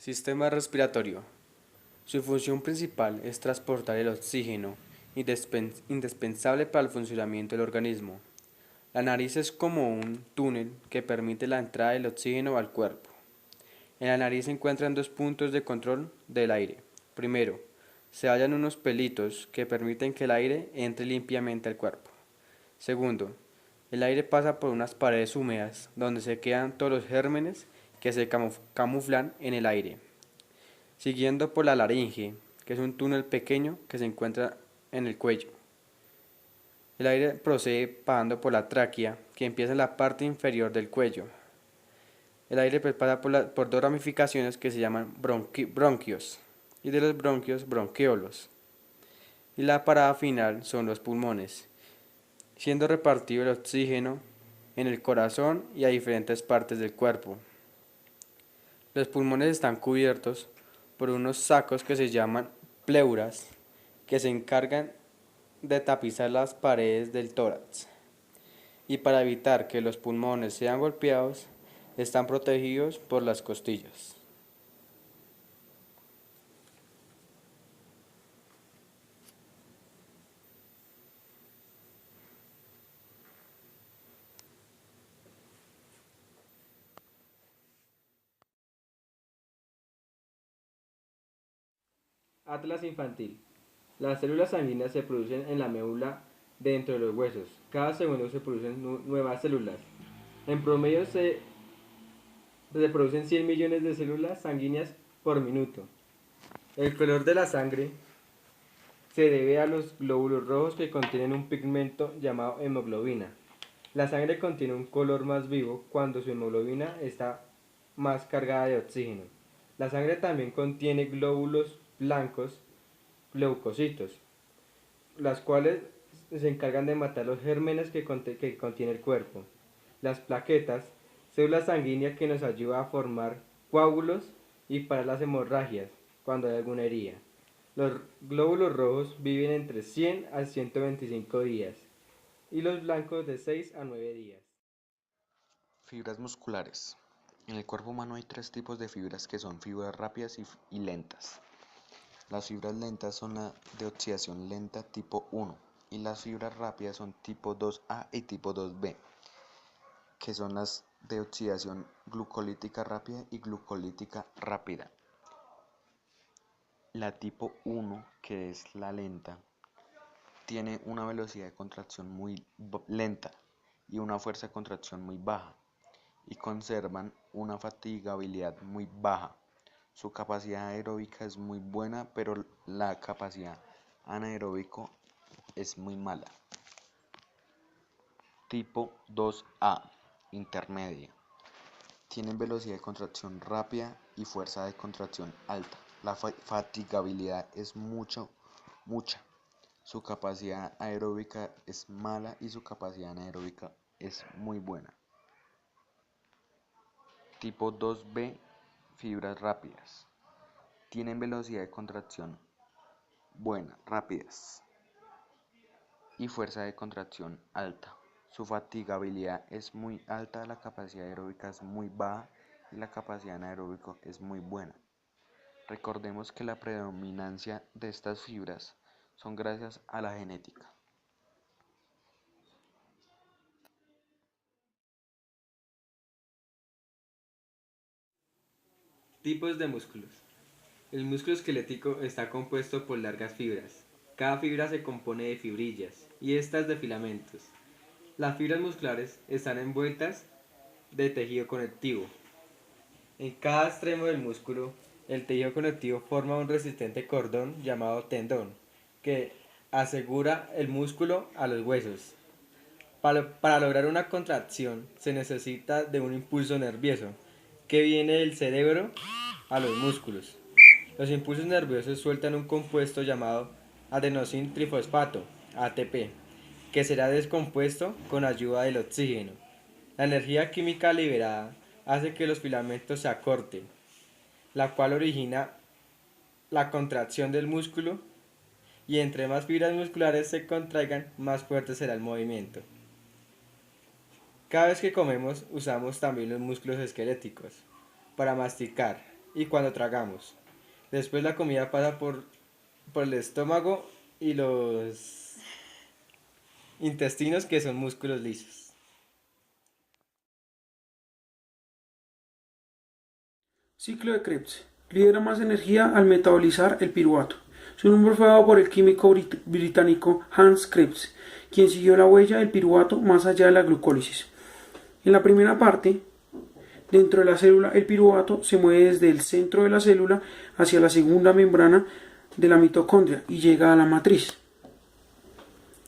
Sistema respiratorio. Su función principal es transportar el oxígeno, indispensable para el funcionamiento del organismo. La nariz es como un túnel que permite la entrada del oxígeno al cuerpo. En la nariz se encuentran dos puntos de control del aire. Primero, se hallan unos pelitos que permiten que el aire entre limpiamente al cuerpo. Segundo, el aire pasa por unas paredes húmedas donde se quedan todos los gérmenes que se camuflan en el aire. Siguiendo por la laringe, que es un túnel pequeño que se encuentra en el cuello. El aire procede pasando por la tráquea, que empieza en la parte inferior del cuello. El aire pasa por dos ramificaciones que se llaman bronquios, y de los bronquios, bronquiolos. Y la parada final son los pulmones, siendo repartido el oxígeno en el corazón y a diferentes partes del cuerpo. Los pulmones están cubiertos por unos sacos que se llaman pleuras, que se encargan de tapizar las paredes del tórax. Y para evitar que los pulmones sean golpeados, están protegidos por las costillas. Atlas infantil. Las células sanguíneas se producen en la médula dentro de los huesos. Cada segundo se producen nuevas células. En promedio se producen 100 millones de células sanguíneas por minuto. El color de la sangre se debe a los glóbulos rojos que contienen un pigmento llamado hemoglobina. La sangre contiene un color más vivo cuando su hemoglobina está más cargada de oxígeno. La sangre también contiene glóbulos blancos, leucocitos, las cuales se encargan de matar los gérmenes que contiene el cuerpo. Las plaquetas, células sanguíneas que nos ayudan a formar coágulos y parar las hemorragias cuando hay alguna herida. Los glóbulos rojos viven entre 100 a 125 días y los blancos de 6 a 9 días. Fibras musculares. En el cuerpo humano hay tres tipos de fibras que son fibras rápidas y lentas. Las fibras lentas son la de oxidación lenta tipo 1 y las fibras rápidas son tipo 2A y tipo 2B, que son las de oxidación glucolítica rápida y glucolítica rápida. La tipo 1, que es la lenta, tiene una velocidad de contracción muy lenta y una fuerza de contracción muy baja, y conservan una fatigabilidad muy baja. Su capacidad aeróbica es muy buena, pero la capacidad anaeróbica es muy mala. Tipo 2A, intermedia. Tienen velocidad de contracción rápida y fuerza de contracción alta. La fatigabilidad es mucha. Su capacidad aeróbica es mala y su capacidad anaeróbica es muy buena. Tipo 2B, fibras rápidas. Tienen velocidad de contracción buena, rápidas, y fuerza de contracción alta. Su fatigabilidad es muy alta, la capacidad aeróbica es muy baja y la capacidad anaeróbica es muy buena. Recordemos que la predominancia de estas fibras son gracias a la genética. Tipos de músculos. El músculo esquelético está compuesto por largas fibras. Cada fibra se compone de fibrillas y estas de filamentos. Las fibras musculares están envueltas de tejido conectivo. En cada extremo del músculo, el tejido conectivo forma un resistente cordón llamado tendón, que asegura el músculo a los huesos. Para lograr una contracción se necesita de un impulso nervioso que viene del cerebro a los músculos. Los impulsos nerviosos sueltan un compuesto llamado adenosín trifosfato, ATP, que será descompuesto con ayuda del oxígeno. La energía química liberada hace que los filamentos se acorten, la cual origina la contracción del músculo, y entre más fibras musculares se contraigan, más fuerte será el movimiento. Cada vez que comemos usamos también los músculos esqueléticos para masticar, y cuando tragamos. Después la comida pasa por el estómago y los intestinos, que son músculos lisos. Ciclo de Krebs. Libera más energía al metabolizar el piruvato. Su nombre fue dado por el químico británico Hans Krebs, quien siguió la huella del piruvato más allá de la glucólisis. En la primera parte, dentro de la célula, el piruvato se mueve desde el centro de la célula hacia la segunda membrana de la mitocondria y llega a la matriz.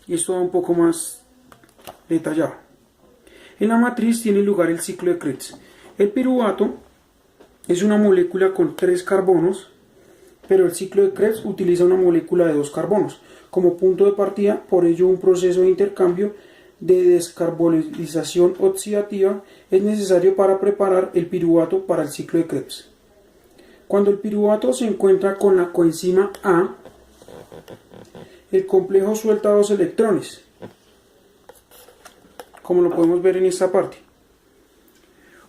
Y esto va un poco más detallado. En la matriz tiene lugar el ciclo de Krebs. El piruvato es una molécula con 3 carbonos, pero el ciclo de Krebs utiliza una molécula de 2 carbonos como punto de partida, por ello un proceso de intercambio de descarbonización oxidativa es necesario para preparar el piruvato para el ciclo de Krebs. Cuando el piruvato se encuentra con la coenzima A, el complejo suelta 2 electrones, como lo podemos ver en esta parte,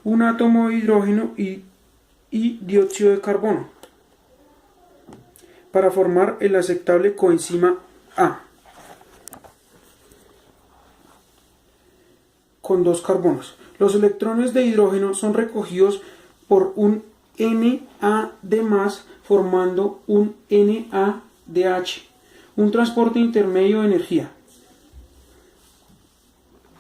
un átomo de hidrógeno y dióxido de carbono, para formar el aceptable coenzima A, con 2 carbonos. Los electrones de hidrógeno son recogidos por un NAD+, formando un NADH, un transporte intermedio de energía.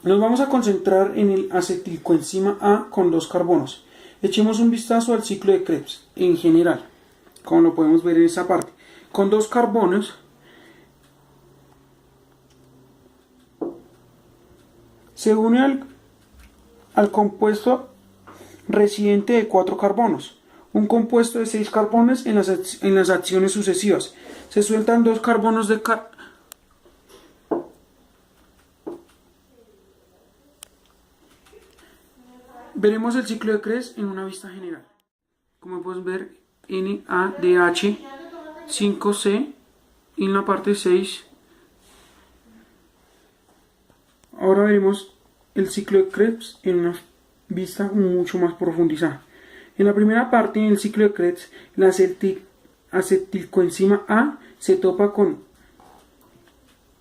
Nos vamos a concentrar en el acetilcoenzima A con 2 carbonos. Echemos un vistazo al ciclo de Krebs en general, como lo podemos ver en esta parte. Con 2 carbonos se une al compuesto residente de 4 carbonos, un compuesto de 6 carbones en las acciones sucesivas. Se sueltan 2 carbonos de Veremos el ciclo de Krebs en una vista general. Como podemos ver, NADH 5C y en la parte 6. Ahora veremos el ciclo de Krebs en una vista mucho más profundizada. En la primera parte del ciclo de Krebs, la acetilcoenzima A se topa con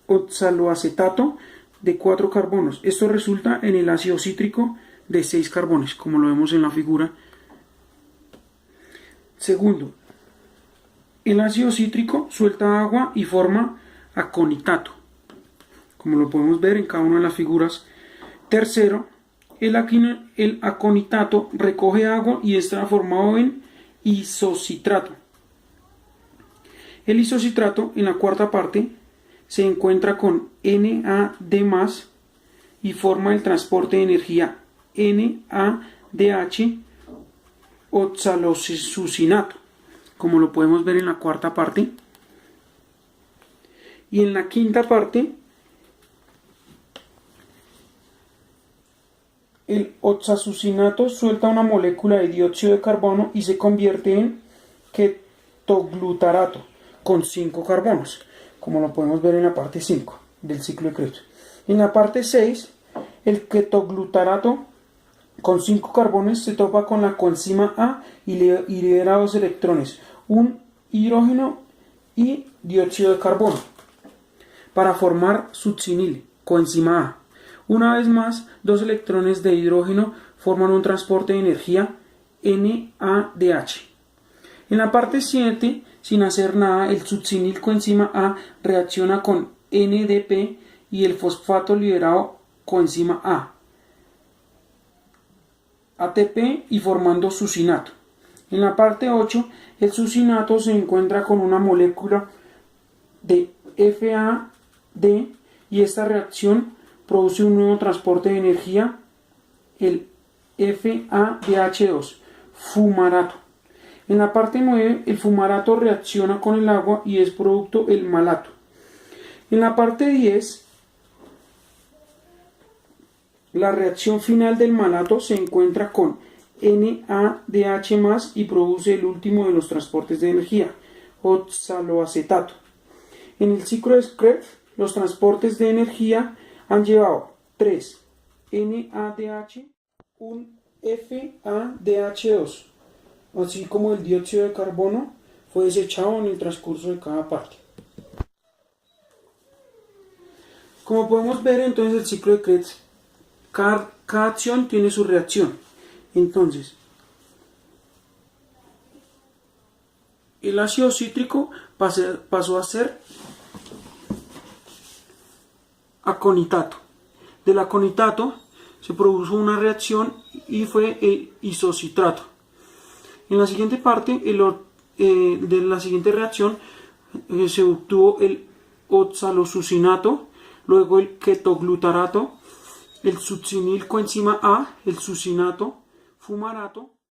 oxaloacetato de 4 carbonos. Esto resulta en el ácido cítrico de 6 carbones, como lo vemos en la figura. Segundo, el ácido cítrico suelta agua y forma aconitato, como lo podemos ver en cada una de las figuras. Tercero, el aconitato recoge agua y es transformado en isocitrato. El isocitrato en la cuarta parte se encuentra con NAD+ y forma el transporte de energía NADH oxalosucinato, como lo podemos ver en la cuarta parte. Y en la quinta parte, el oxalosucinato suelta una molécula de dióxido de carbono y se convierte en ketoglutarato con 5 carbonos, como lo podemos ver en la parte 5 del ciclo de Krebs. En la parte 6, el ketoglutarato con 5 carbones se topa con la coenzima A y libera 2 electrones, un hidrógeno y dióxido de carbono, para formar succinil, coenzima A. Una vez más, 2 electrones de hidrógeno forman un transporte de energía NADH. En la parte 7, sin hacer nada, el succinil coenzima A reacciona con NDP y el fosfato liberado coenzima A, ATP, y formando succinato. En la parte 8, el succinato se encuentra con una molécula de FAD y esta reacción produce un nuevo transporte de energía, el FADH2, fumarato. En la parte 9, el fumarato reacciona con el agua y es producto el malato. En la parte 10, la reacción final del malato se encuentra con NADH+ y produce el último de los transportes de energía, oxaloacetato. En el ciclo de Krebs, los transportes de energía han llevado 3 NADH, un FADH2 así como el dióxido de carbono, fue desechado en el transcurso de cada parte. Como podemos ver entonces el ciclo de Krebs, cada acción tiene su reacción. Entonces, el ácido cítrico pasó a ser aconitato. Del aconitato se produjo una reacción y fue el isocitrato. En la siguiente parte de la siguiente reacción se obtuvo el oxalosucinato, luego el ketoglutarato, el succinilcoenzima A, el succinato, fumarato.